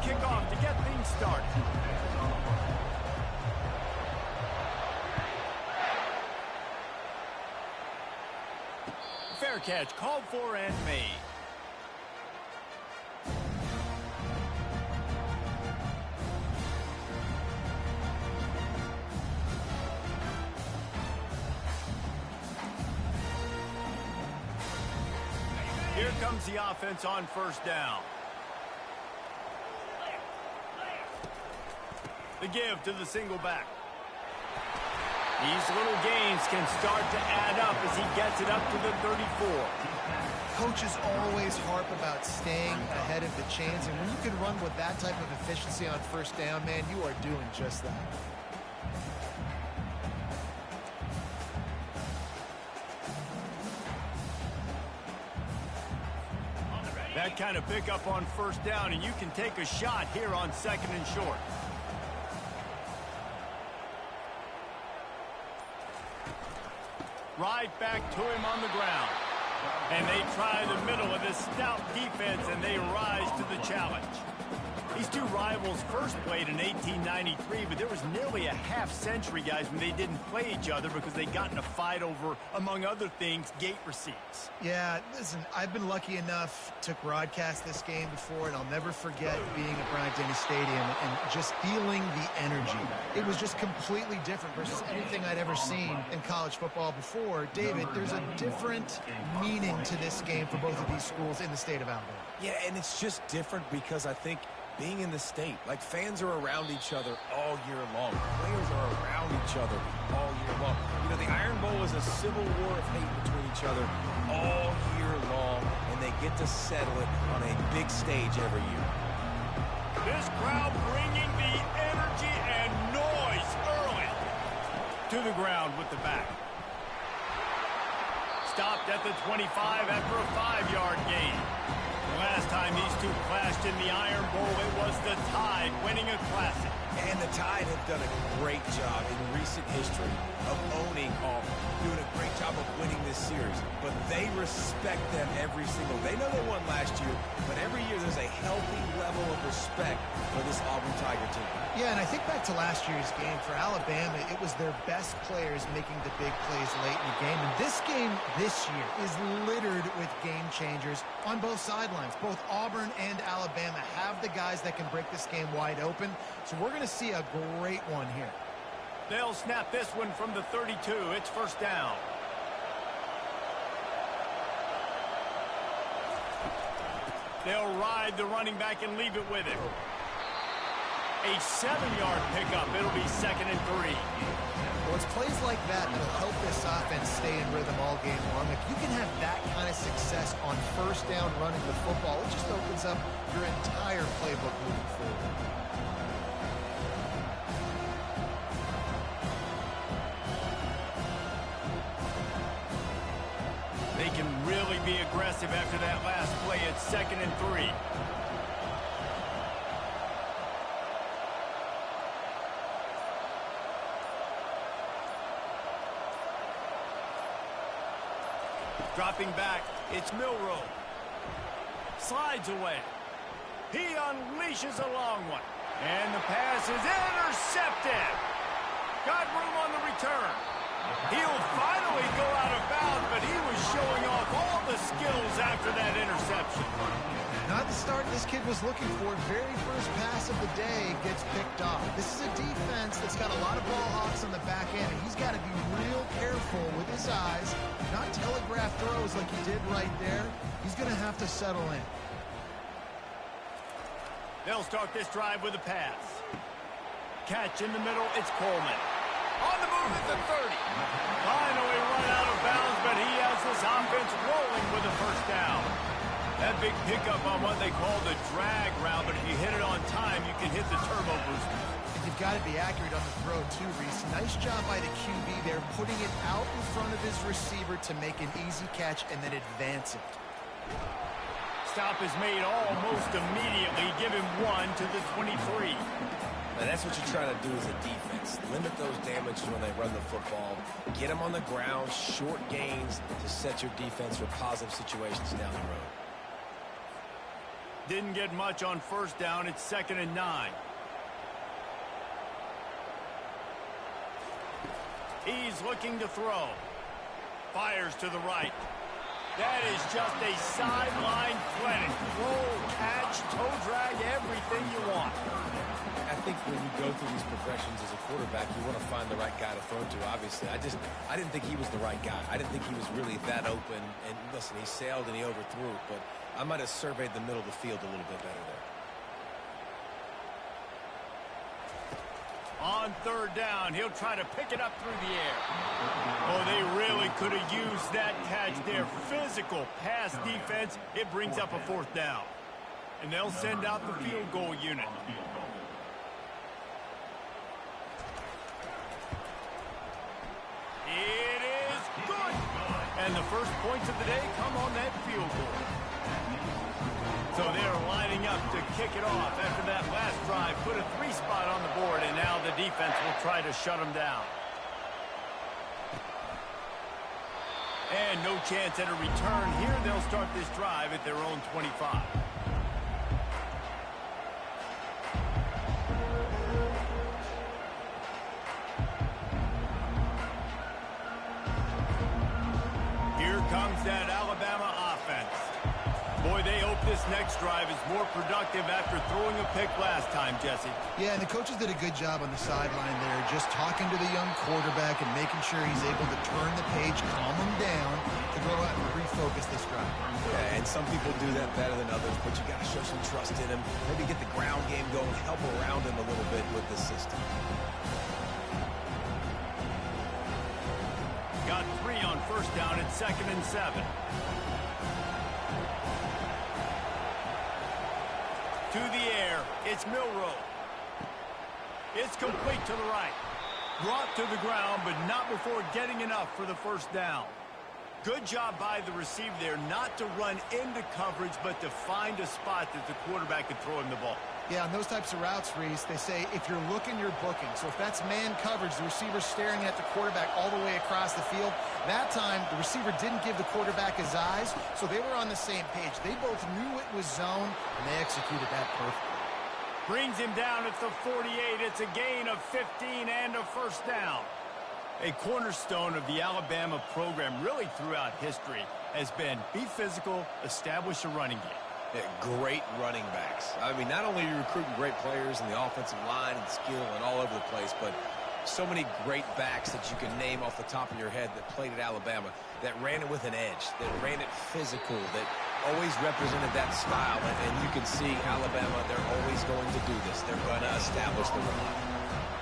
kickoff to get things started. Fair catch called for and made. Here comes the offense on first down. The give to the single back. These little gains can start to add up as he gets it up to the 34. Coaches always harp about staying ahead of the chains, and when you can run with that type of efficiency on first down, man, you are doing just that. That kind of pickup on first down, and you can take a shot here on second and short. Right back to him on the ground. And they try the middle of this stout defense, and they rise to the challenge. These two rivals first played in 1893, but there was nearly a half-century, guys, when they didn't play each other because they got in a fight over, among other things, gate receipts. Yeah, listen, I've been lucky enough to broadcast this game before, and I'll never forget being at Bryant-Denny Stadium and just feeling the energy. It was just completely different versus anything I'd ever seen in college football before. David, there's a different meaning to this game for both of these schools in the state of Alabama. Yeah, and it's just different because I think being in the state, like fans are around each other all year long. Players are around each other all year long. You know, the Iron Bowl is a civil war of hate between each other all year long, and they get to settle it on a big stage every year. This crowd bringing the energy and noise early. To the ground with the back. Stopped at the 25 after a 5-yard gain. Last time these two clashed in the Iron Bowl, it was the Tide winning a classic. And the Tide have done a great job in recent history of owning Auburn, doing a great job of winning this series. But they respect them every single. They know they won last year, but every year there's a healthy level of respect for this Auburn Tiger team. Yeah, and I think back to last year's game for Alabama, it was their best players making the big plays late in the game. And this game this year is littered with game changers on both sidelines. Both Auburn and Alabama have the guys that can break this game wide open. So we're going to see a great one here. They'll snap this one from the 32. It's first down. They'll ride the running back and leave it with him. A 7-yard pickup. It'll be 2nd and 3. Well, it's plays like that that'll help this offense stay in rhythm all game long. If you can have that kind of success on first down running the football, it just opens up your entire playbook moving forward. They can really be aggressive after that last play. It's 2nd and 3. Dropping back, it's Milroe. Slides away. He unleashes a long one. And the pass is intercepted. Got room on the return. He'll finally go out of bounds, but he was showing off all the skills after that interception. Not the start this kid was looking for. Very first pass of the day gets picked off. This is a defense that's got a lot of ball hawks on the back end, and he's got to be real careful with his eyes, not telegraph throws like he did right there. He's going to have to settle in. They'll start this drive with a pass. Catch in the middle, it's Coleman. On the move at the 30. Finally run out of bounds, but he has this offense rolling with a first down. That big pickup on what they call the drag route, but if you hit it on time, you can hit the turbo booster. And you've got to be accurate on the throw too, Reese. Nice job by the QB there, putting it out in front of his receiver to make an easy catch and then advance it. Stop is made almost immediately. Give him 1 to the 23. And that's what you're trying to do as a defense. Limit those damages when they run the football. Get them on the ground, short gains to set your defense for positive situations down the road. Didn't get much on first down. It's 2nd and 9. He's looking to throw. Fires to the right. That is just a sideline clinic. Roll, catch, toe drag, everything you want. I think when you go through these progressions as a quarterback, you want to find the right guy to throw to, obviously. I didn't think he was the right guy. I didn't think he was really that open. And listen, he sailed and he overthrew it, but I might have surveyed the middle of the field a little bit better there. On 3rd down, he'll try to pick it up through the air. Oh, they really could have used that catch there. Physical pass defense. It brings up a 4th down. And they'll send out the field goal unit. It is good. And the first points of the day come on that field goal. So they're lining up to kick it off after that last drive. Put a 3-spot on the board, and now the defense will try to shut them down. And no chance at a return here. They'll start this drive at their own 25. Here comes that Alabama offense. Boy, they hope this next drive is more productive after throwing a pick last time, Jesse. Yeah, and the coaches did a good job on the sideline there, just talking to the young quarterback and making sure he's able to turn the page, calm him down, to go out and refocus this drive. Yeah, and some people do that better than others, but you got to show some trust in him. Maybe get the ground game going, help around him a little bit with the system. Got 3 on first down at 2nd and 7. To the air, it's Milroe. It's complete to the right. Brought to the ground, but not before getting enough for the first down. Good job by the receiver there not to run into coverage, but to find a spot that the quarterback could throw him the ball. Yeah, on those types of routes, Reese, they say if you're looking, you're booking. So if that's man coverage, the receiver's staring at the quarterback all the way across the field. That time, the receiver didn't give the quarterback his eyes, so they were on the same page. They both knew it was zone, and they executed that perfectly. Brings him down at the 48. It's a gain of 15 and a first down. A cornerstone of the Alabama program really throughout history has been be physical, establish a running game. Yeah, great running backs. I mean, not only are you recruiting great players in the offensive line and skill and all over the place, but so many great backs that you can name off the top of your head that played at Alabama, that ran it with an edge, that ran it physical, that always represented that style. And you can see Alabama, they're always going to do this. They're going to establish the run.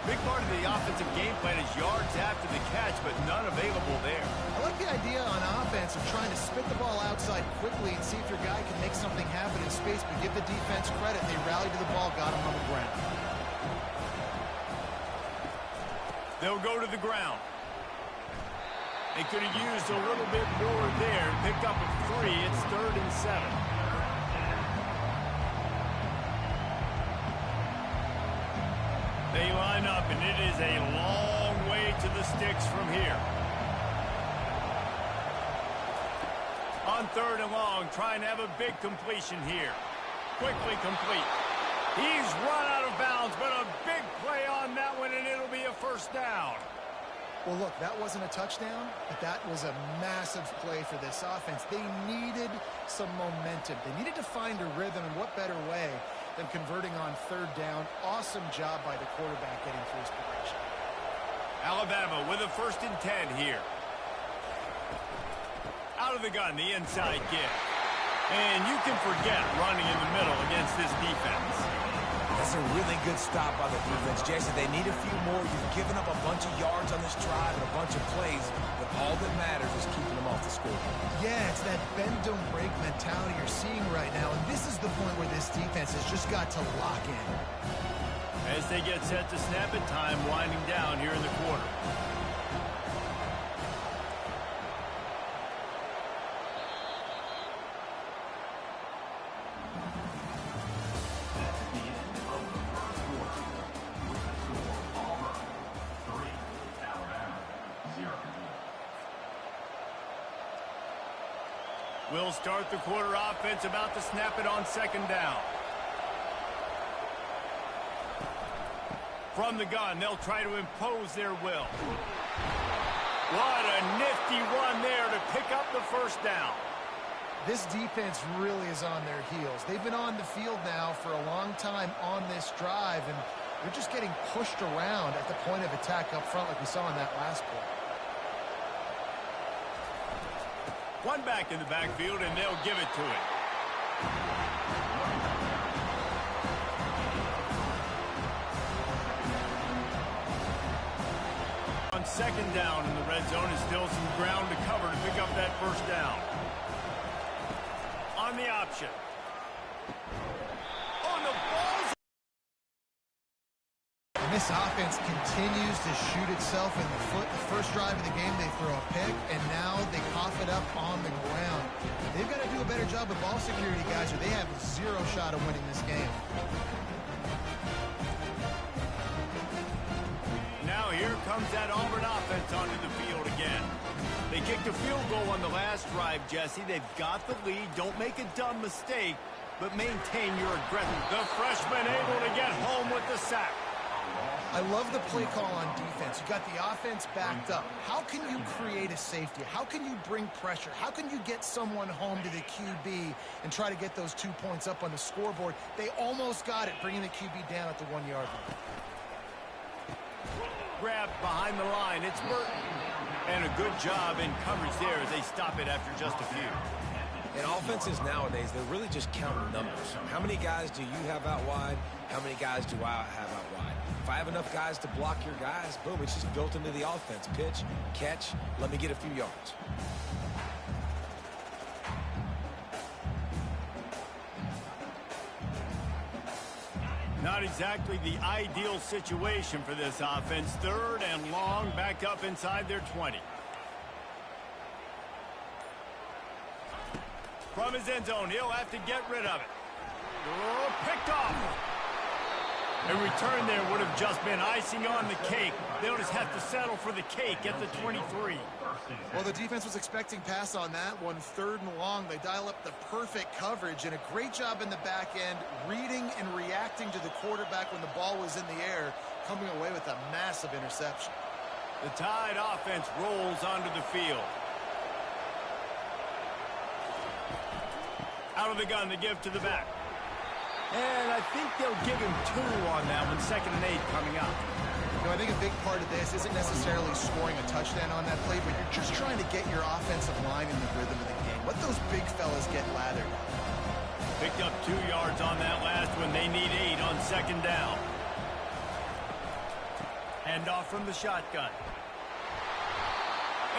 Big part of the offensive game plan is yards after the catch, but none available there. I like the idea on offense of trying to spit the ball outside quickly and see if your guy can make something happen in space, but give the defense credit. They rallied to the ball, got him on the ground. They'll go to the ground. They could have used a little bit more there. Picked up a 3. It's 3rd and 7. They line up, and it is a long way to the sticks from here. On 3rd and long, trying to have a big completion here. Quickly complete. He's run out of bounds, but a big play on that one, and it'll be a first down. Well, look, that wasn't a touchdown, but that was a massive play for this offense. They needed some momentum. They needed to find a rhythm, and what better way than converting on 3rd down. Awesome job by the quarterback getting through his progression. Alabama with a 1st and 10 here. Out of the gun, the inside give. And you can forget running in the middle against this defense. That's a really good stop by the defense. Jason, they need a few more. You've given up a bunch of yards on this drive and a bunch of plays, but all that matters is keeping them off the scoreboard. Yeah, it's that bend, don't break mentality you're seeing right now, and this is the point where this defense has just got to lock in. As they get set to snap it, time winding down here in the quarter. We'll start the quarter offense, about to snap it on second down. From the gun, they'll try to impose their will. What a nifty run there to pick up the first down. This defense really is on their heels. They've been on the field now for a long time on this drive, and they're just getting pushed around at the point of attack up front like we saw in that last play. One back in the backfield, and they'll give it to it. On second down in the red zone, is still some ground to cover to pick up that first down. On the option. On the balls. And this offense continues to shoot itself in the foot. The first drive of the game, they throw a pick, and now they cough it up on the ground. They've got to do a better job of ball security, guys, or they have zero shot of winning this game. Now here comes that Auburn offense onto the field again. They kicked a field goal on the last drive, Jesse. They've got the lead. Don't make a dumb mistake, but maintain your aggression. The freshman able to get home with the sack. I love the play call on defense. You got the offense backed up. How can you create a safety? How can you bring pressure? How can you get someone home to the QB and try to get those 2 points up on the scoreboard? They almost got it, bringing the QB down at the 1 yard line. Grabbed behind the line. It's Burton. And a good job in coverage there as they stop it after just a few. And offenses nowadays, they're really just counting numbers. How many guys do you have out wide? How many guys do I have out wide? If I have enough guys to block your guys, boom, it's just built into the offense. Pitch, catch, let me get a few yards. Not exactly the ideal situation for this offense. Third and long, back up inside their 20. From his end zone, he'll have to get rid of it. Oh, picked off. A return there would have just been icing on the cake. They'll just have to settle for the cake at the 23. Well, the defense was expecting pass on that one. Third and long, they dial up the perfect coverage and a great job in the back end, reading and reacting to the quarterback when the ball was in the air, coming away with a massive interception. The Tide offense rolls onto the field. Out of the gun, they give to the back. And I think they'll give him 2 on that one. 2nd and 8 coming up. You know, I think a big part of this isn't necessarily scoring a touchdown on that play, but you're just trying to get your offensive line in the rhythm of the game. Let those big fellas get lathered. Picked up 2 yards on that last one. They need 8 on second down. Hand off from the shotgun.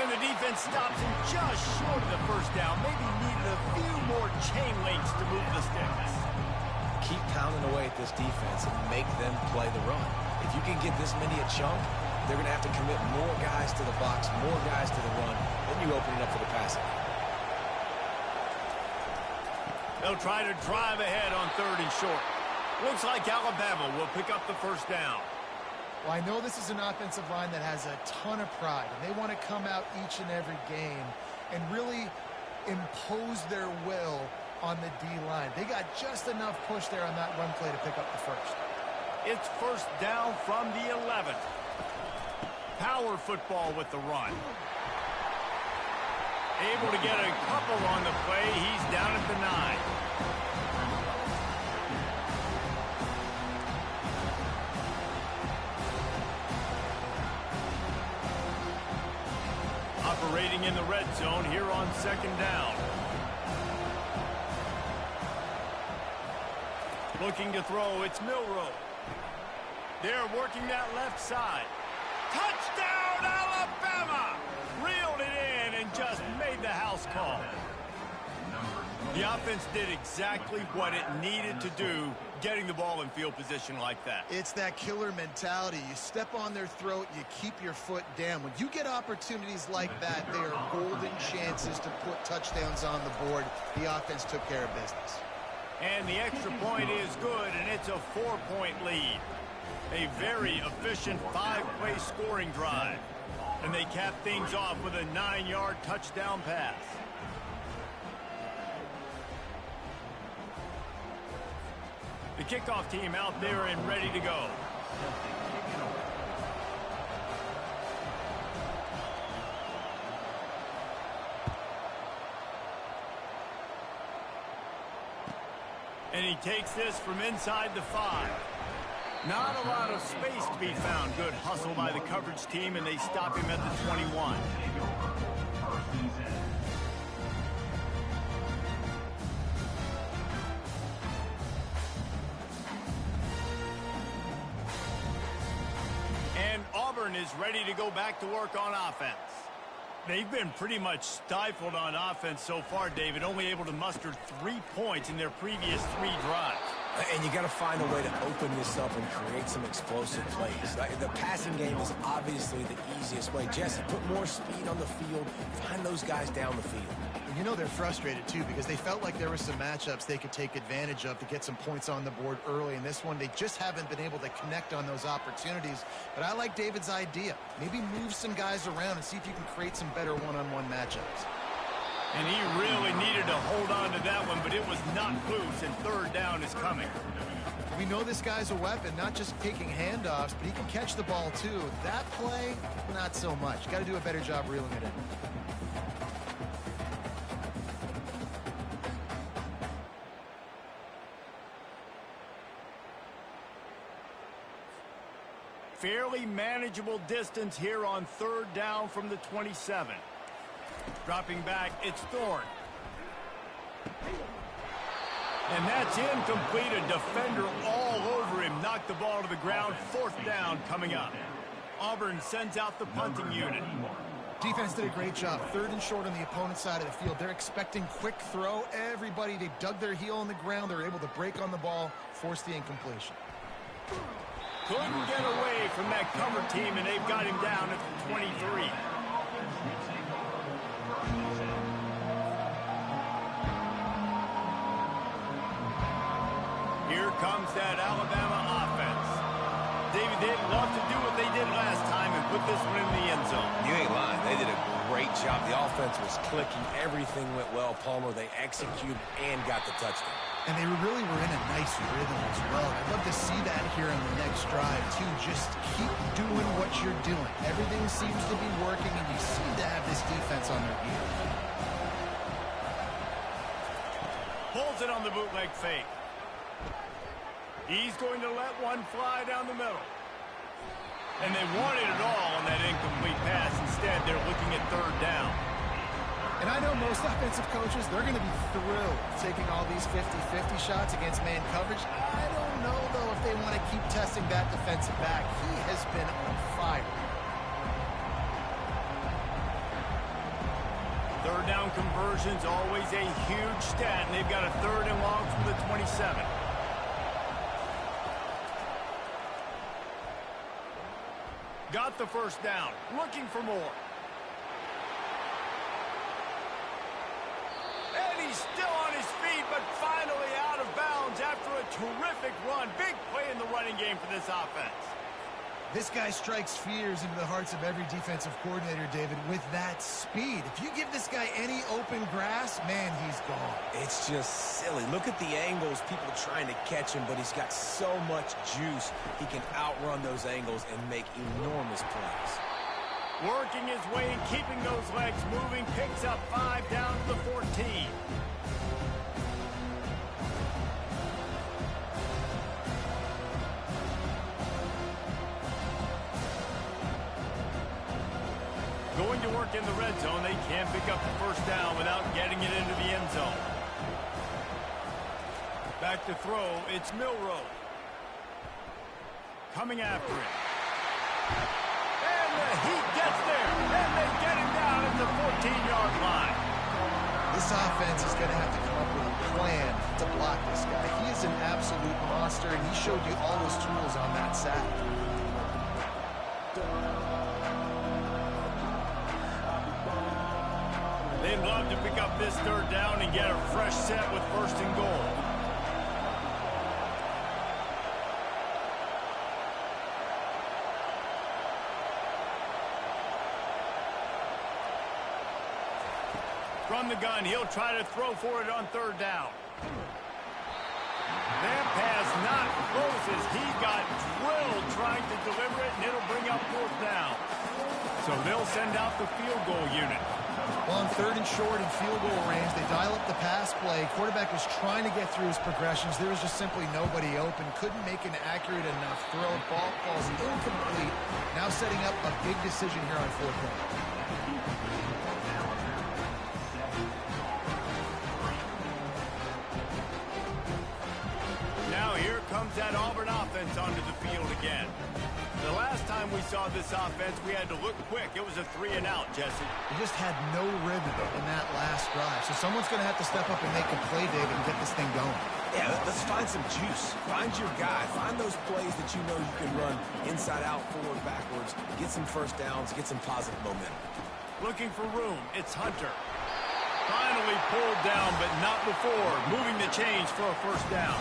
And the defense stops him just short of the first down. Maybe needed a few more chain links to move the sticks. Keep pounding away at this defense and make them play the run. If you can get this many a chunk, they're going to have to commit more guys to the box, more guys to the run. Then you open it up for the passing. They'll try to drive ahead on 3rd and short. Looks like Alabama will pick up the first down. Well, I know this is an offensive line that has a ton of pride, and they want to come out each and every game and really impose their will on the D-line. They got just enough push there on that run play to pick up the first. It's first down from the 11. Power football with the run. Able to get a couple on the play. He's down at the 9. Operating in the red zone here on second down. Looking to throw, it's Milroe. They're working that left side. Touchdown, Alabama! Reeled it in and just made the house call. The offense did exactly what it needed to do, getting the ball in field position like that. It's that killer mentality. You step on their throat, you keep your foot down. When you get opportunities like that, they are golden chances to put touchdowns on the board. The offense took care of business. And the extra point is good, and it's a 4-point lead. A very efficient 5-play scoring drive. And they cap things off with a 9-yard touchdown pass. The kickoff team out there and ready to go. And he takes this from inside the 5. Not a lot of space to be found. Good hustle by the coverage team, and they stop him at the 21. And Auburn is ready to go back to work on offense. They've been pretty much stifled on offense so far, David, only able to muster 3 points in their previous 3 drives. And you got to find a way to open this up and create some explosive plays. The passing game is obviously the easiest way. Jesse, put more speed on the field. Find those guys down the field. And you know they're frustrated, too, because they felt like there were some matchups they could take advantage of to get some points on the board early. In this one, they just haven't been able to connect on those opportunities. But I like David's idea. Maybe move some guys around and see if you can create some better one-on-one matchups. And he really needed to hold on to that one, but it was not loose, and third down is coming. We know this guy's a weapon, not just taking handoffs, but he can catch the ball, too. That play, not so much. Got to do a better job reeling it in. Fairly manageable distance here on third down from the 27. Dropping back, it's Thorne. And that's incomplete. A defender all over him. Knocked the ball to the ground. Fourth down coming up. Auburn sends out the punting unit. Defense did a great job. Third and short on the opponent's side of the field. They're expecting quick throw. Everybody, they dug their heel on the ground. They're able to break on the ball, force the incompletion. Couldn't get away from that cover team, and they've got him down at the 23. Here comes that Alabama offense. David, they'd love to do what they did last time and put this one in the end zone. You ain't lying. They did a great job. The offense was clicking. Everything went well, Palmer. They executed and got the touchdown. And they really were in a nice rhythm as well. I'd love to see that here in the next drive, too. Just keep doing what you're doing. Everything seems to be working, and you seem to have this defense on their heels. Pulls it on the bootleg fake. He's going to let one fly down the middle. And they wanted it all on that incomplete pass. Instead, they're looking at third down. And I know most offensive coaches, they're going to be thrilled taking all these 50-50 shots against man coverage. I don't know, though, if they want to keep testing that defensive back. He has been on fire. Third down conversion's always a huge stat, and they've got a third and long from the 27. Got the first down, looking for more. And he's still on his feet, but finally out of bounds after a terrific run. Big play in the running game for this offense. This guy strikes fears into the hearts of every defensive coordinator, David, with that speed. If you give this guy any open grass, man, he's gone. It's just silly. Look at the angles, people trying to catch him, but he's got so much juice. He can outrun those angles and make enormous plays. Working his way and keeping those legs moving, picks up 5 down to the 14. Going to work in the red zone. They can't pick up the first down without getting it into the end zone. Back to throw, it's Milroe. Coming after him. And he gets there, and they get him down at the 14-yard line. This offense is going to have to come up with a plan to block this guy. He is an absolute monster, and he showed you all his tools on that sack. They'd love to pick up this third down and get a fresh set with first and goal. From the gun, he'll try to throw for it on third down. That pass closes. He got drilled trying to deliver it, and it'll bring up fourth down. So they'll send out the field goal unit. Well, on 3rd and short in field goal range, they dial up the pass play. Quarterback was trying to get through his progressions. There was just simply nobody open. Couldn't make an accurate enough throw. Ball falls incomplete. Now setting up a big decision here on 4th down. Now here comes that Auburn offense onto the field again. The last time we saw this offense, we had to look quick. It was a 3-and-out, Jesse. They just had no rhythm in that last drive. So someone's going to have to step up and make a play, David, and get this thing going. Yeah, let's find some juice. Find your guy. Find those plays that you know you can run inside out, forward, backwards. Get some first downs. Get some positive momentum. Looking for room. It's Hunter. Finally pulled down, but not before. Moving the chains for a first down.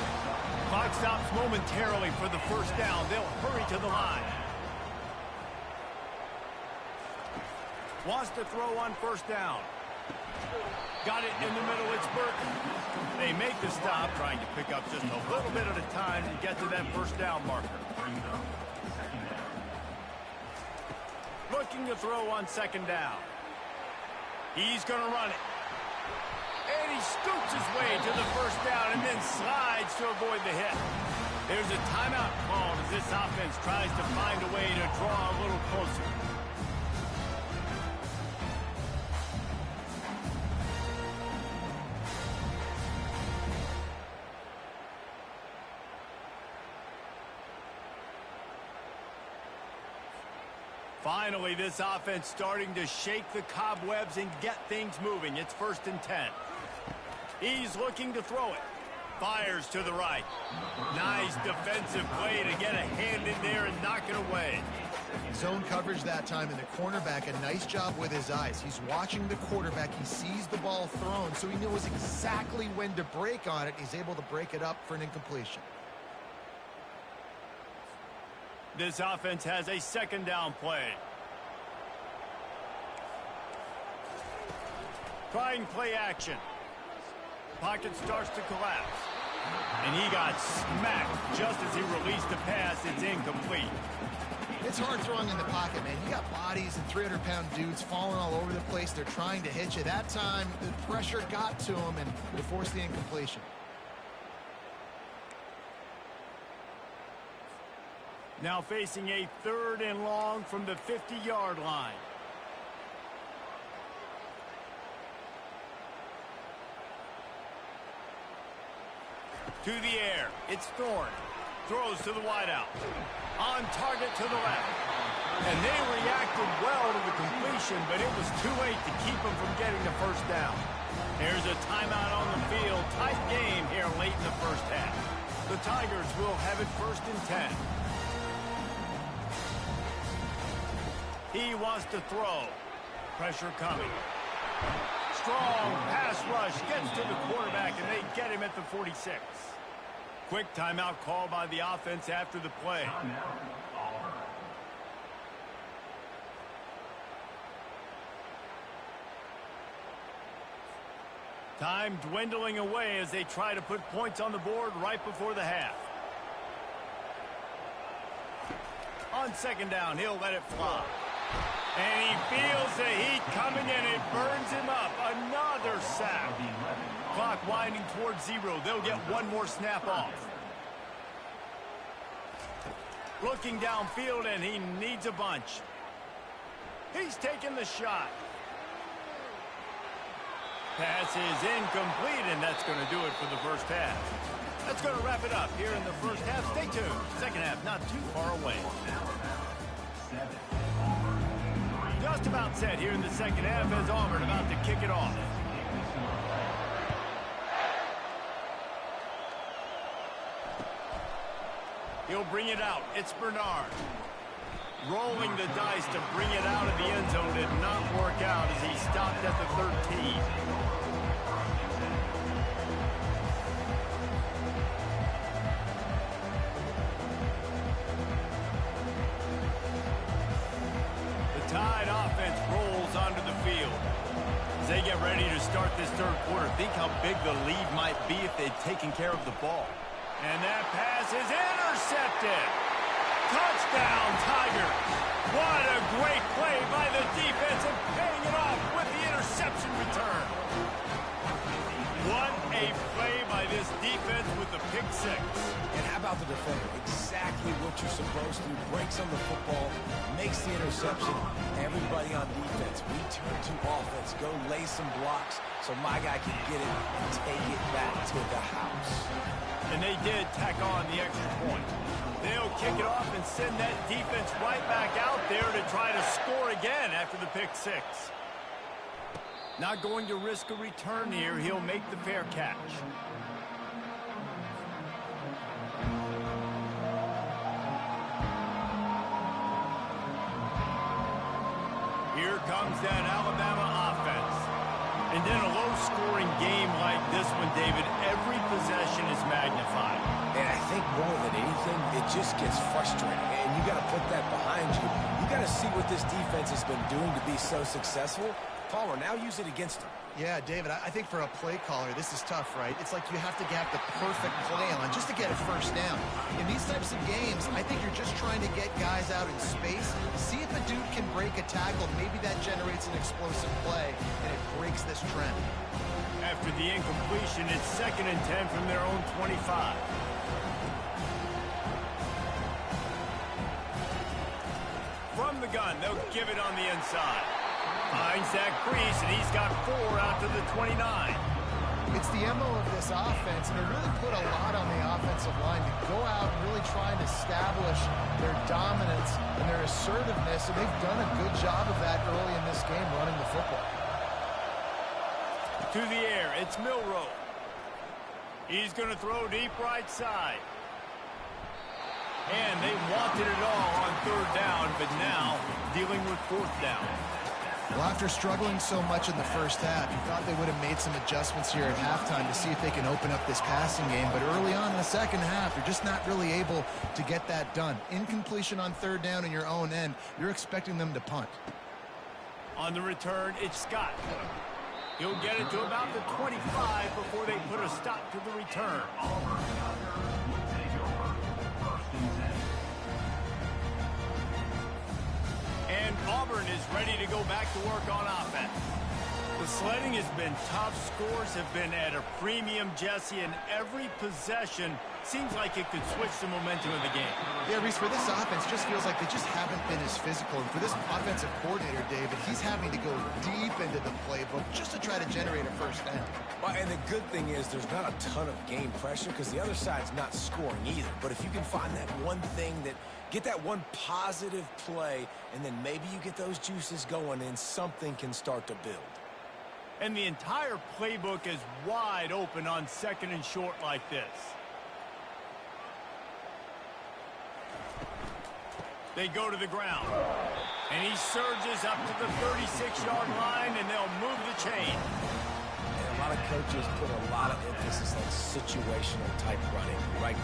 Clock stops momentarily for the first down. They'll hurry to the line. Wants to throw on first down. Got it in the middle. It's Burton. They make the stop, trying to pick up just a little bit at a time to get to that first down marker. Looking to throw on 2nd down. He's going to run it. And he scoots his way to the first down and then slides to avoid the hit. There's a timeout called as this offense tries to find a way to draw a little closer. Finally, this offense starting to shake the cobwebs and get things moving. It's 1st and 10. He's looking to throw it. Fires to the right. Nice defensive play to get a hand in there and knock it away. Zone coverage that time, and the cornerback, a nice job with his eyes. He's watching the quarterback. He sees the ball thrown, so he knows exactly when to break on it. He's able to break it up for an incompletion. This offense has a 2nd down play. Trying play action. Pocket starts to collapse. And he got smacked just as he released the pass. It's incomplete. It's hard throwing in the pocket, man. You got bodies and 300-pound dudes falling all over the place. They're trying to hit you. That time, the pressure got to him and it forced the incompletion. Now facing a 3rd and long from the 50-yard line. To the air. It's Thorne. Throws to the wideout. On target to the left. And they reacted well to the completion, but it was too late to keep them from getting the first down. There's a timeout on the field. Tight game here late in the first half. The Tigers will have it 1st and 10. He wants to throw. Pressure coming. Strong pass rush gets to the quarterback, and they get him at the 46. Quick timeout call by the offense after the play. Time dwindling away as they try to put points on the board right before the half. On 2nd down, he'll let it fly. And he feels the heat coming in. It burns him up. Another sack. Clock winding towards 0. They'll get one more snap off. Looking downfield, and he needs a bunch. He's taking the shot. Pass is incomplete, and that's going to do it for the first half. That's going to wrap it up here in the first half. Stay tuned. Second half not too far away. Just about set here in the second half as Auburn about to kick it off. He'll bring it out. It's Bernard. Rolling the dice to bring it out of the end zone did not work out as he stopped at the 13. Tide offense rolls onto the field. As they get ready to start this third quarter, think how big the lead might be if they'd taken care of the ball. And that pass is intercepted. Touchdown, Tigers. What a great play by the defense and paying it off with the interception return. What a play by this defense with the pick six. And how about the defender? Exactly what you're supposed to do. Breaks on the football, makes the interception. Everybody on defense, we turn to offense. Go lay some blocks so my guy can get it and take it back to the house. And they did tack on the extra point. They'll kick it off and send that defense right back out there to try to score again after the pick six. Not going to risk a return here. He'll make the fair catch. Here comes that Alabama offense. And in a low-scoring game like this one, David, every possession is magnified. And I think more than anything, it just gets frustrating. And you got to put that behind you. You got to see what this defense has been doing to be so successful. Palmer, now use it against them. Yeah, David, I think for a play caller, this is tough, right? It's like you have to get the perfect play on just to get a first down. In these types of games, I think you're just trying to get guys out in space, see if a dude can break a tackle. Maybe that generates an explosive play, and it breaks this trend. After the incompletion, it's 2nd and 10 from their own 25. From the gun, they'll give it on the inside. Finds that crease, and he's got 4 out to the 29. It's the MO of this offense, and it really put a lot on the offensive line to go out and really try and establish their dominance and their assertiveness, and they've done a good job of that early in this game running the football. To the air, it's Milroe. He's going to throw deep right side. And they wanted it all on 3rd down, but now dealing with 4th down. Well, after struggling so much in the first half, you thought they would have made some adjustments here at halftime to see if they can open up this passing game. But early on in the second half, you're just not really able to get that done. Incompletion on 3rd down in your own end, you're expecting them to punt. On the return, it's Scott. He'll get it to about the 25 before they put a stop to the return. And Auburn is ready to go back to work on offense. The sledding has been tough. Scores have been at a premium, Jesse, and every possession seems like it could switch the momentum of the game. Yeah, Reese, for this offense, just feels like they just haven't been as physical. And for this offensive coordinator, David, he's having to go deep into the playbook just to try to generate a first down. Well, and the good thing is there's not a ton of game pressure because the other side's not scoring either. But if you can find that one thing that get that one positive play, and then maybe you get those juices going and something can start to build. And the entire playbook is wide open on 2nd and short like this. They go to the ground. And he surges up to the 36-yard line, and they'll move the chain. And a lot of coaches put a lot of emphasis on situational type running, right?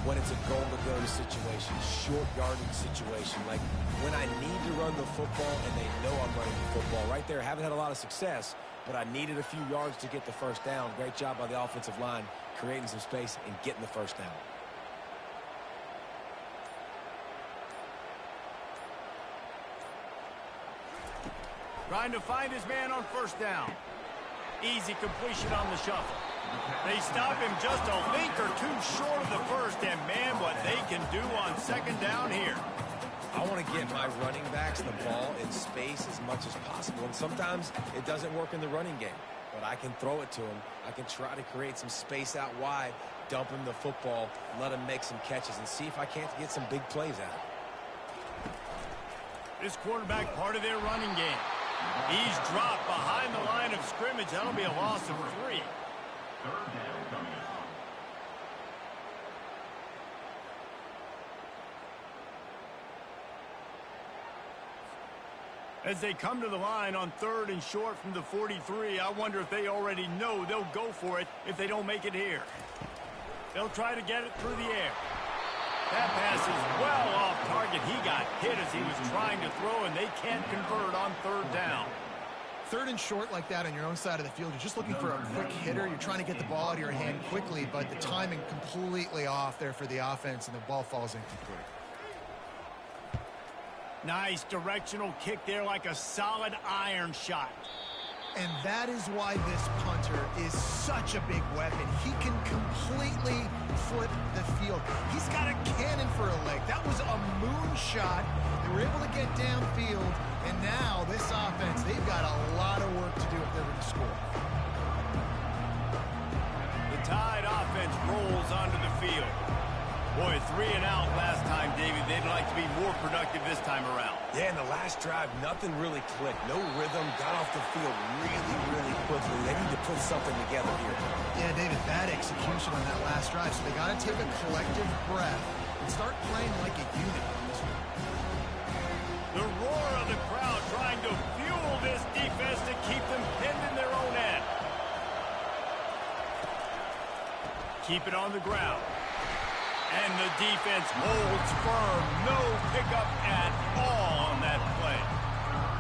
When it's a goal-to-go situation, short yardage situation, like when I need to run the football and they know I'm running the football. Right there, haven't had a lot of success, but I needed a few yards to get the first down. Great job by the offensive line, creating some space and getting the first down. Trying to find his man on 1st down. Easy completion on the shuffle. They stop him just a link or two short of the first, and man, what they can do on 2nd down here. I want to get my running backs the ball in space as much as possible, and sometimes it doesn't work in the running game, but I can throw it to him. I can try to create some space out wide, dump him the football, let him make some catches, and see if I can't get some big plays out of it. This quarterback part of their running game. He's dropped behind the line of scrimmage. That'll be a loss of 3. As they come to the line on 3rd and short from the 43, I wonder if they already know they'll go for it if they don't make it here. They'll try to get it through the air. That pass is well off target. He got hit as he was trying to throw, and they can't convert on 3rd down. Third and short like that on your own side of the field, you're just looking for a quick hitter. You're trying to get the ball out of your hand quickly, but the timing completely off there for the offense, and the ball falls incomplete. Nice directional kick there, like a solid iron shot. And that is why this punter is such a big weapon. He can completely flip the field. He's got a cannon for a leg. That was a moonshot. They were able to get downfield, and now this offense, they've got a lot of work to do if they're going to score. The Tide offense rolls onto the field. Boy, 3 and out last time, David. They'd like to be more productive this time around. Yeah, in the last drive, nothing really clicked. No rhythm, got off the field really quickly. They need to put something together here. Yeah, David, bad execution on that last drive, so they got to take a collective breath and start playing like a unit on this one. The roar of the crowd trying to fuel this defense to keep them pinned in their own end. Keep it on the ground. And the defense holds firm. No pickup at all on that play.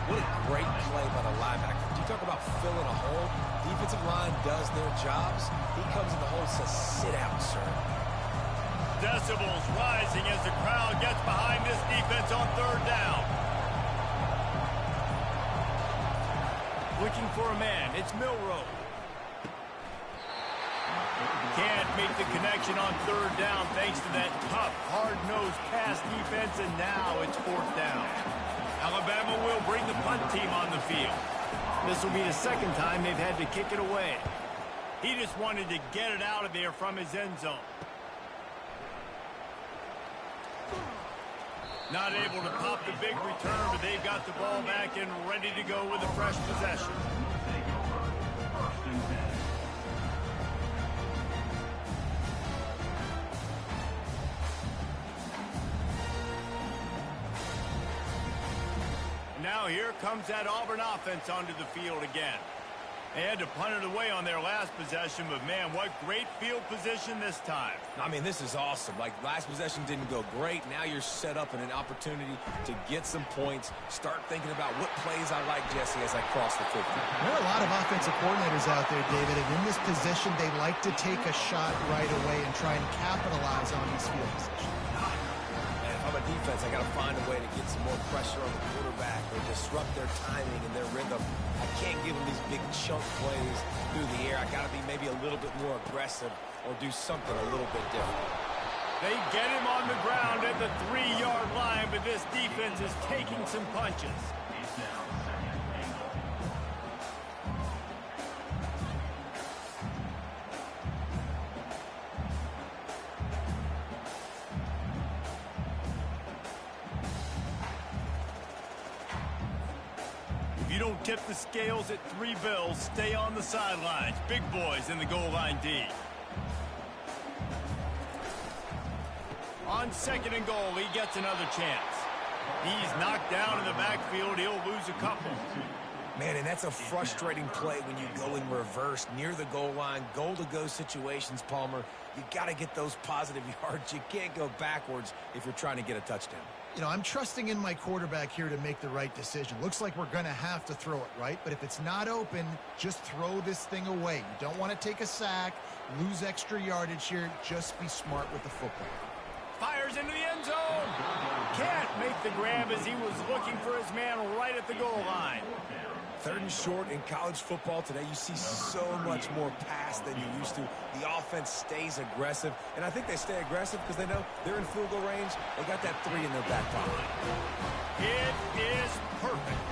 What a great play by the linebacker. You talk about filling a hole. Defensive line does their jobs. He comes in the hole and says, sit out, sir. Decibels rising as the crowd gets behind this defense on third down. Looking for a man. It's Milroe. Can't make the connection on third down thanks to that tough, hard-nosed pass defense, and now it's fourth down. Alabama will bring the punt team on the field. This will be the second time they've had to kick it away. He just wanted to get it out of there from his end zone. Not able to pop the big return, but they've got the ball back and ready to go with a fresh possession. Now here comes that Auburn offense onto the field again. They had to punt it away on their last possession, but man, what great field position this time. I mean, this is awesome. Like, last possession didn't go great. Now you're set up in an opportunity to get some points. Start thinking about what plays I like, Jesse, as I cross the 50. There are a lot of offensive coordinators out there, David, and in this position, they like to take a shot right away and try and capitalize on these field positions. And if I'm a defense, I got to find a way to get some more pressure on the quarterback or disrupt their timing and their rhythm. I can't give them these big chunk plays through the air. I got to be maybe a little bit more aggressive or do something a little bit different. They get him on the ground at the 3-yard line, but this defense is taking some punches. If you don't tip the scales at 3 bills, stay on the sidelines. Big boys in the goal line D. On second and goal, he gets another chance. He's knocked down in the backfield. He'll lose a couple. Man, and that's a frustrating play when you go in reverse near the goal line, goal-to-go situations, Palmer. You got to get those positive yards. You can't go backwards if you're trying to get a touchdown. You know, I'm trusting in my quarterback here to make the right decision. Looks like we're going to have to throw it, right? But if it's not open, just throw this thing away. You don't want to take a sack, lose extra yardage here. Just be smart with the football. Fires into the end zone. Can't make the grab as he was looking for his man right at the goal line. Third and short in college football today, you see so much more pass than you used to. The offense stays aggressive, and I think they stay aggressive because they know they're in field goal range. They got that 3 in their back pocket. It is perfect.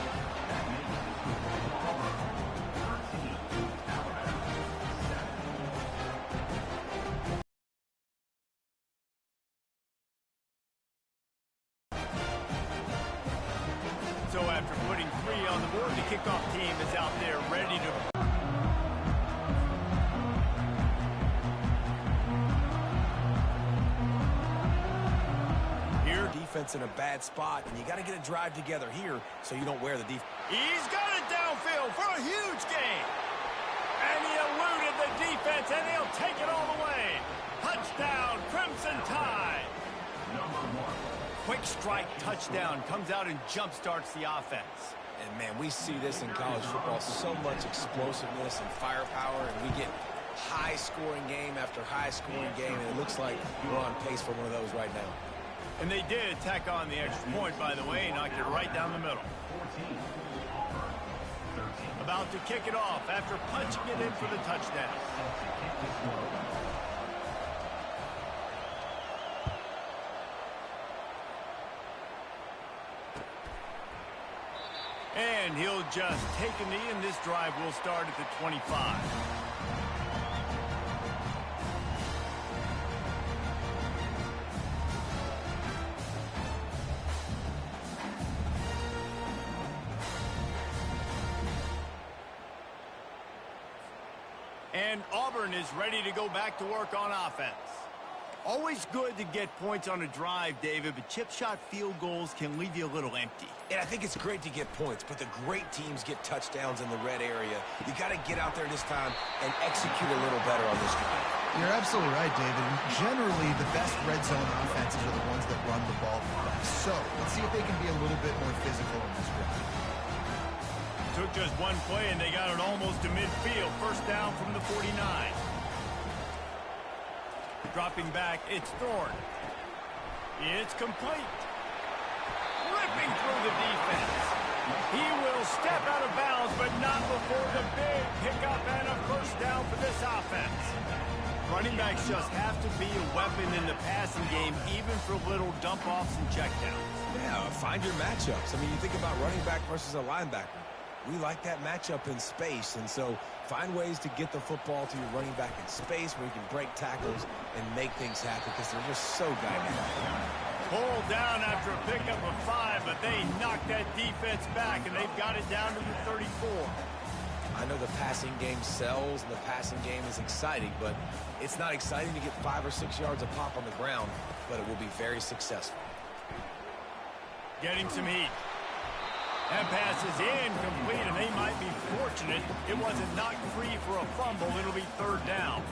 So after putting 3 on the board, the kickoff team is out there ready to... Here, Defense in a bad spot, and you got to get a drive together here so you don't wear the defense. he's got it downfield for a huge gain. And he eluded the defense, and he'll take it all the way. Touchdown, Crimson Tide. Quick strike touchdown comes out and jump starts the offense. And, man, we see this in college football, so much explosiveness and firepower, and we get high-scoring game after high-scoring game, and it looks like we're on pace for one of those right now. And they did tack on the extra point, by the way, knocked it right down the middle. About to kick it off after punching it in for the touchdown. And he'll just take a knee, and this drive will start at the 25. And Auburn is ready to go back to work on offense. Always good to get points on a drive, David, but chip shot field goals can leave you a little empty. And I think it's great to get points, but the great teams get touchdowns in the red area. You got to get out there this time and execute a little better on this drive. You're absolutely right, David. Generally, the best red zone offenses are the ones that run the ball the best. So let's see if they can be a little bit more physical in this drive. Took just one play, and they got it almost to midfield. First down from the 49. Dropping back, it's Thorne. It's complete. Ripping through the defense. He will step out of bounds, but not before the big pickup and a first down for this offense. Running backs just have to be a weapon in the passing game, even for little dump-offs and checkdowns. Yeah, find your matchups. I mean, you think about running back versus a linebacker. We like that matchup in space, and so find ways to get the football to your running back in space where you can break tackles and make things happen because they're just so dynamic. Pulled down after a pickup of 5, but they knocked that defense back, and they've got it down to the 34. I know the passing game sells and the passing game is exciting, but it's not exciting to get 5 or 6 yards a pop on the ground, but it will be very successful. Getting some heat. That pass is incomplete, and they might be fortunate it wasn't knocked free for a fumble. It'll be third down.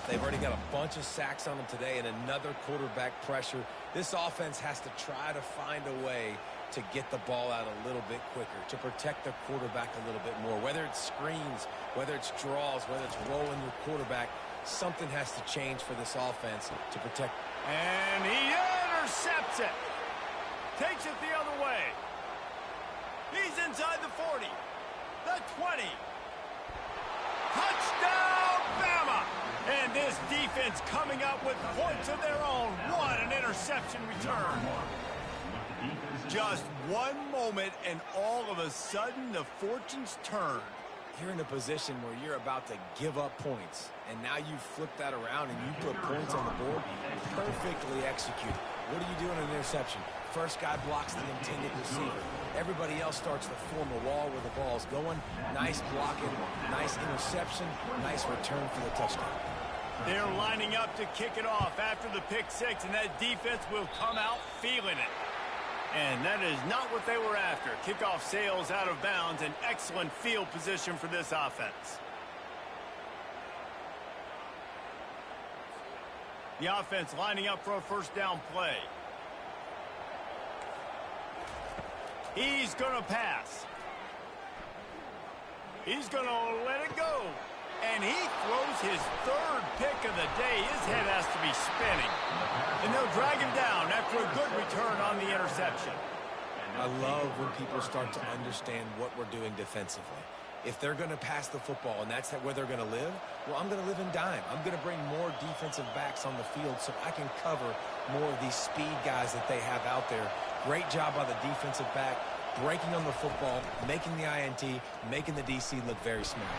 They've already got a bunch of sacks on them today and another quarterback pressure. This offense has to try to find a way to get the ball out a little bit quicker, to protect the quarterback a little bit more. Whether it's screens, whether it's draws, whether it's rolling your quarterback, something has to change for this offense to protect. And he intercepts it. Takes it the other way. He's inside the 40, the 20. Touchdown, Bama! And this defense coming up with points of their own. What an interception return. Just one moment, and all of a sudden, the fortunes turn. You're in a position where you're about to give up points, and now you flip that around and you put points on the board. Perfectly executed. What do you do in an interception? First guy blocks the intended receiver. Everybody else starts to form a wall where the ball's going. Nice blocking, nice interception, nice return for the touchdown. They're lining up to kick it off after the pick 6, and that defense will come out feeling it. And that is not what they were after. Kickoff sails out of bounds, an excellent field position for this offense. The offense lining up for a first down play. He's going to pass. He's going to let it go. And he throws his third pick of the day. His head has to be spinning. And they'll drag him down after a good return on the interception. I love when people start to understand what we're doing defensively. If they're going to pass the football and that's where they're going to live, well, I'm going to live in dime. I'm going to bring more defensive backs on the field so I can cover more of these speed guys that they have out there. Great job by the defensive back, breaking on the football, making the INT, making the DC look very smart.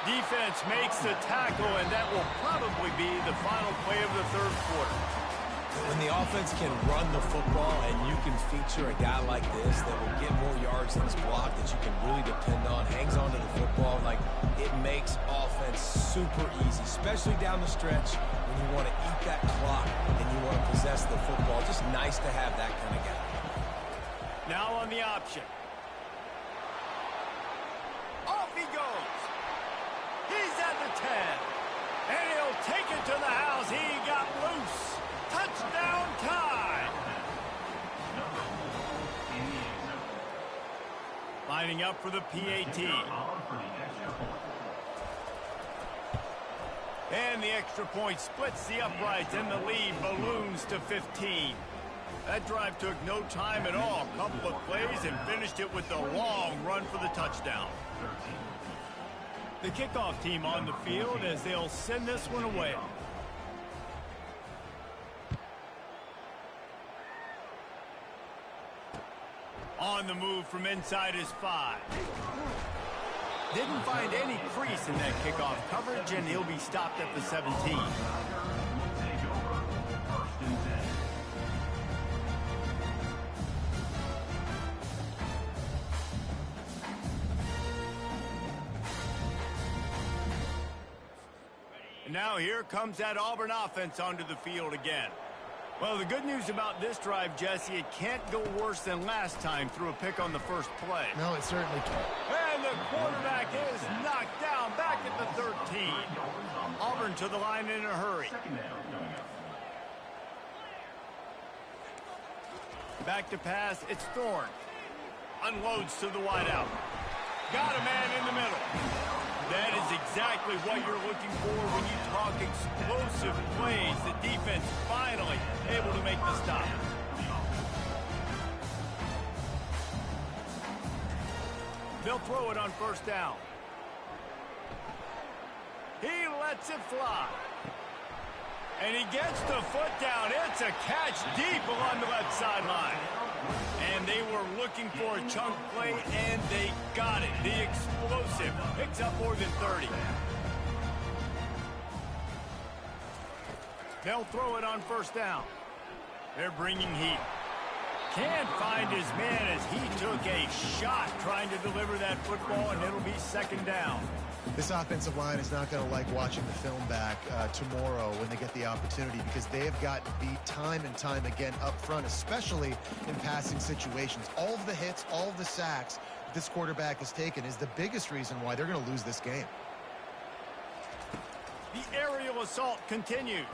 Defense makes the tackle, and that will probably be the final play of the third quarter. When the offense can run the football and you can feature a guy like this that will get more yards than his block that you can really depend on, hangs on to the football, like it makes offense super easy, especially down the stretch when you want to eat that clock and you want to possess the football. Just nice to have that kind of guy. Now on the option. Off he goes. He's at the 10. And he'll take it to the house. He got loose. Touchdown time. lining up for the PAT. And the extra point splits the uprights, and the lead balloons to 15. That drive took no time at all. A couple of plays and finished it with a long run for the touchdown. The kickoff team on the field as they'll send this one away. On the move from inside his 5. Didn't find any crease in that kickoff coverage, and he'll be stopped at the 17. And now here comes that Auburn offense onto the field again. Well, the good news about this drive, Jesse, it can't go worse than last time through a pick on the first play. No, it certainly can't. And the quarterback is knocked down back at the 13. Auburn to the line in a hurry. Back to pass, it's Thorne. Unloads to the wideout. Got a man in the middle. That is exactly what you're looking for when you talk explosive plays. The defense finally able to make the stop. They'll throw it on first down. He lets it fly. And he gets the foot down. It's a catch deep along the left sideline. And they were looking for a chunk play, and they got it. The explosive picks up more than 30. They'll throw it on first down. They're bringing heat. Can't find his man as he took a shot trying to deliver that football, and it'll be second down. This offensive line is not going to like watching the film back tomorrow when they get the opportunity, because they have gotten beat time and time again up front, especially in passing situations. All of the hits, all of the sacks this quarterback has taken is the biggest reason why they're going to lose this game. The aerial assault continues.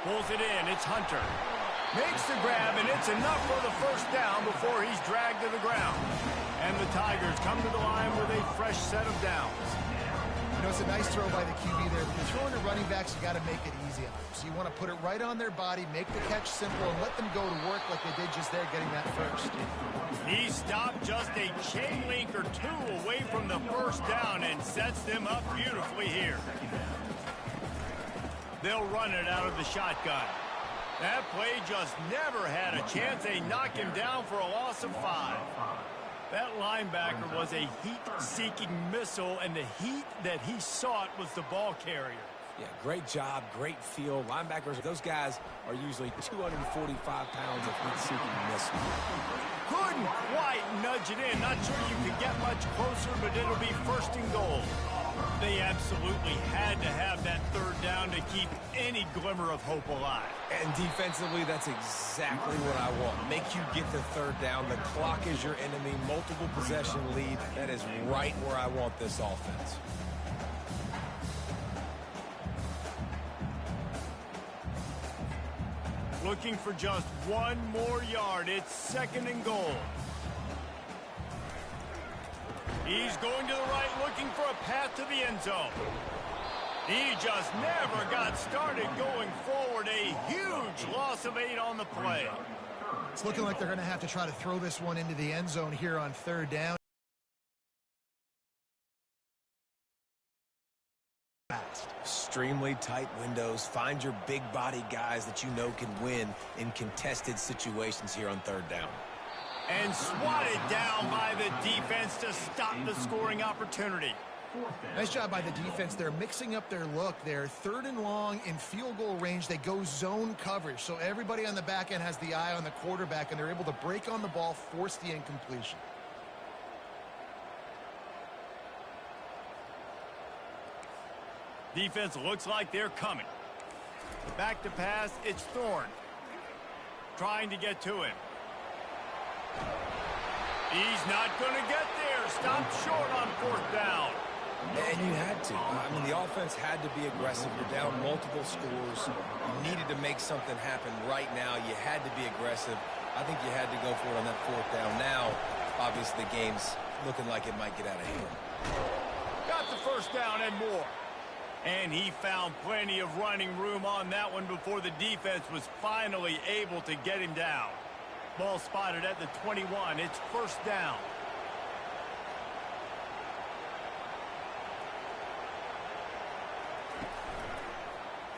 Pulls it in. It's Hunter. Makes the grab, and it's enough for the first down before he's dragged to the ground. And the Tigers come to the line with a fresh set of downs. You know, it's a nice throw by the QB there, because throwing to running backs, you got to make it easy on them. So you want to put it right on their body, make the catch simple, and let them go to work like they did just there, getting that first. He stopped just a chain link or two away from the first down and sets them up beautifully here. They'll run it out of the shotgun. That play just never had a chance. They knock him down for a loss of 5. That linebacker was a heat-seeking missile, and the heat that he sought was the ball carrier. Yeah, great job, great feel. Linebackers, those guys are usually 245 pounds of heat-seeking missile. Couldn't quite nudge it in. Not sure you could get much closer, but it'll be first and goal. They absolutely had to have that third down to keep any glimmer of hope alive. And defensively, that's exactly what I want. Make you get the third down. The clock is your enemy. Multiple possession lead. That is right where I want this offense. Looking for just one more yard. It's second and goal. He's going to the right, looking for a path to the end zone. He just never got started going forward. A huge loss of 8 on the play. It's looking like they're going to have to try to throw this one into the end zone here on third down. Extremely tight windows. Find your big body guys that you know can win in contested situations here on third down. And swatted down by the defense to stop the scoring opportunity. Nice job by the defense. They're mixing up their look. They're third and long in field goal range. They go zone coverage, so everybody on the back end has the eye on the quarterback, and they're able to break on the ball, force the incompletion. Defense looks like they're coming. Back to pass, it's Thorne. Trying to get to him. He's not going to get there. Stopped short on fourth down. And you had to. I mean, the offense had to be aggressive. You're down multiple scores. You needed to make something happen right now. You had to be aggressive. I think you had to go for it on that fourth down. Now, Obviously, the game's looking like it might get out of hand. Got the first down and more. And he found plenty of running room on that one before the defense was finally able to get him down. Ball spotted at the 21. It's first down.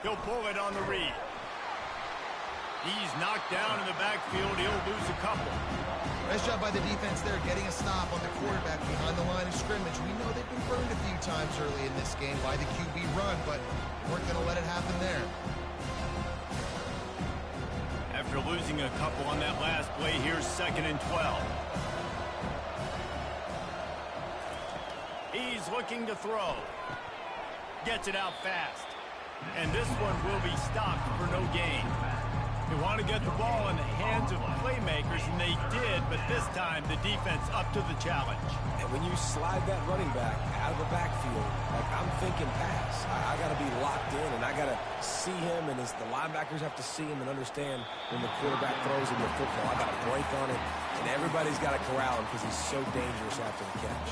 He'll pull it on the read. He's knocked down in the backfield. He'll lose a couple. Nice job by the defense there, getting a stop on the quarterback behind the line of scrimmage. We know they've been burned a few times early in this game by the QB run, but weren't going to let it happen there. After losing a couple on that last play, here's 2nd and 12. He's looking to throw. Gets it out fast. And this one will be stopped for no gain. They want to get the ball in the hands of playmakers, and they did, but this time the defense up to the challenge. And when you slide that running back out of the backfield, like I'm thinking pass, I got to be locked in, and I got to see him, and the linebackers have to see him and understand when the quarterback throws him the football. I got to break on it, and everybody's got to corral him because he's so dangerous after the catch.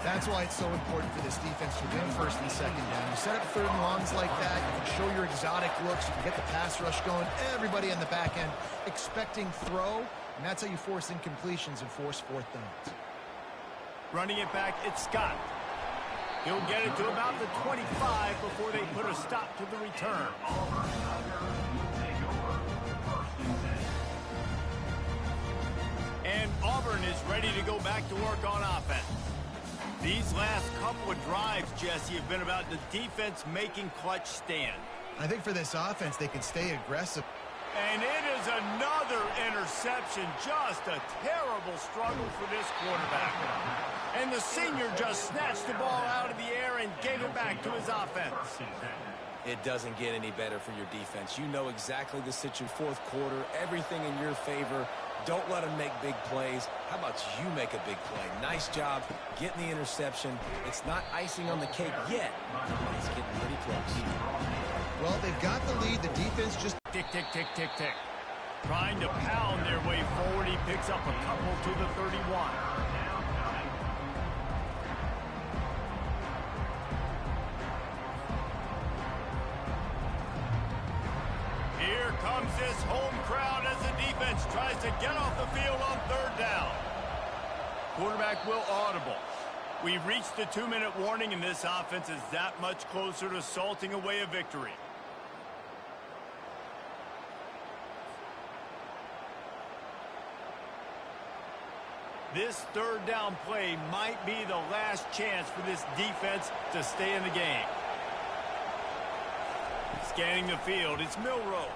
That's why it's so important for this defense to win 1st and 2nd down. You set up 3rd and longs like that, you can show your exotic looks, you can get the pass rush going, everybody on the back end expecting throw, and that's how you force incompletions and force 4th downs. Running it back, it's Scott. He'll get it to about the 25 before they put a stop to the return. And Auburn is ready to go back to work on offense. These last couple of drives, Jesse, have been about the defense making clutch stand. I think for this offense, they can stay aggressive. And it is another interception. Just a terrible struggle for this quarterback. And the senior just snatched the ball out of the air and gave it back to his offense. It doesn't get any better for your defense. You know exactly the situation. 4th quarter, everything in your favor. Don't let them make big plays. How about you make a big play? Nice job getting the interception. It's not icing on the cake yet, but it's getting pretty close. Well, they've got the lead. The defense just... Tick, tick, tick, tick, tick. Trying to pound their way forward. He picks up a couple to the 31. Here comes this home crowd as the defense tries to get off the field on 3rd down. Quarterback will audible. We've reached the 2-minute warning, and this offense is that much closer to salting away a victory. This 3rd down play might be the last chance for this defense to stay in the game. Scanning the field, it's Milroe.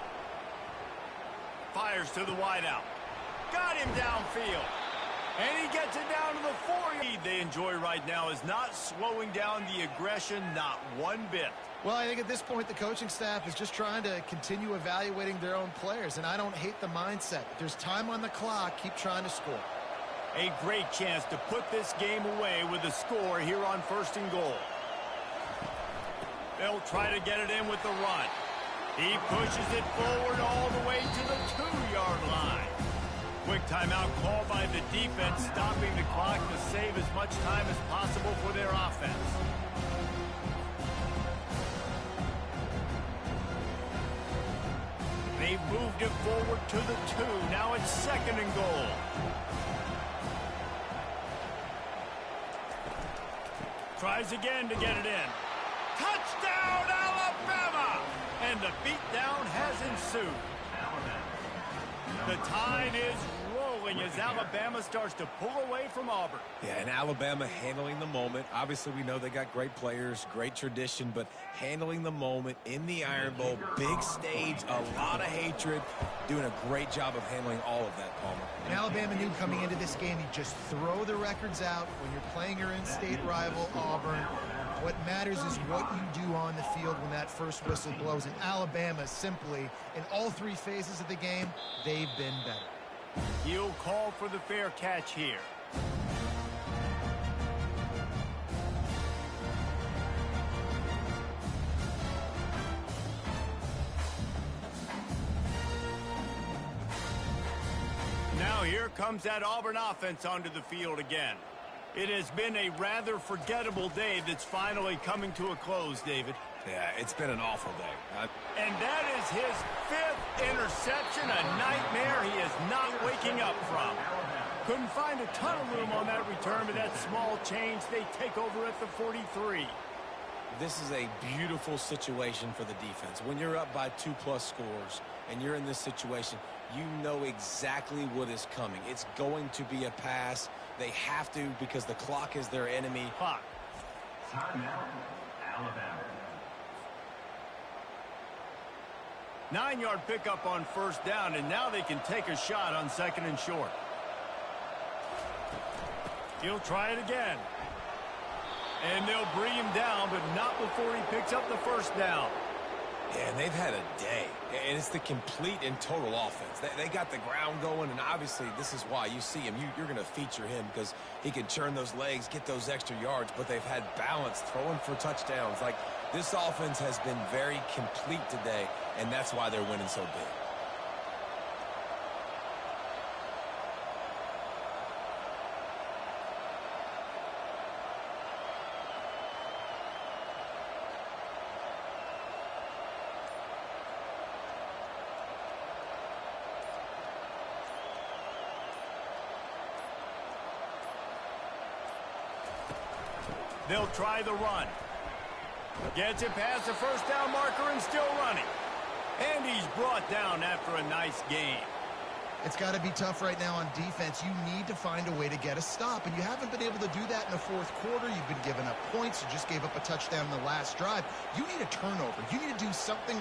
Fires to the wideout. Got him downfield. And he gets it down to the 40. They enjoy right now is not slowing down the aggression, not one bit. Well, I think at this point the coaching staff is just trying to continue evaluating their own players, and I don't hate the mindset. If there's time on the clock, keep trying to score. A great chance to put this game away with a score here on 1st and goal. They'll try to get it in with the run. He pushes it forward all the way to the 2-yard line. Quick timeout called by the defense, stopping the clock to save as much time as possible for their offense. They've moved it forward to the 2. Now it's 2nd and goal. Tries again to get it in. Touchdown, Alabama! And the beatdown has ensued. The tide is rolling as Alabama starts to pull away from Auburn. Yeah, and Alabama handling the moment. Obviously, we know they got great players, great tradition, but handling the moment in the Iron Bowl, big stage, a lot of hatred, doing a great job of handling all of that, Palmer. And Alabama knew coming into this game, you just throw the records out when you're playing your in-state rival, Auburn. What matters is what you do on the field when that first whistle blows. And Alabama simply, in all 3 phases of the game, they've been better. He'll call for the fair catch here. Now Now here comes that Auburn offense onto the field again. It has been a rather forgettable day that's finally coming to a close, David. Yeah, it's been an awful day. And that is his 5th interception, a nightmare he is not waking up from. Couldn't find a ton of room on that return, but that small change, they take over at the 43. This is a beautiful situation for the defense. When you're up by 2+ scores and you're in this situation, you know exactly what is coming. It's going to be a pass. They have to because the clock is their enemy. Clock. Timeout, Alabama. 9-yard pickup on first down, and now they can take a shot on 2nd and short. He'll try it again. And they'll bring him down, but not before he picks up the first down. Yeah, and they've had a day. And it's the complete and total offense. They got the ground going, and obviously this is why you see him. You're going to feature him because he can churn those legs, get those extra yards, but they've had balance, throwing for touchdowns. Like, this offense has been very complete today, and that's why they're winning so big. They'll try the run. Gets it past the first down marker and still running. And he's brought down after a nice gain. It's got to be tough right now on defense. You need to find a way to get a stop, and you haven't been able to do that in the 4th quarter. You've been giving up points. You just gave up a touchdown in the last drive. You need a turnover. You need to do something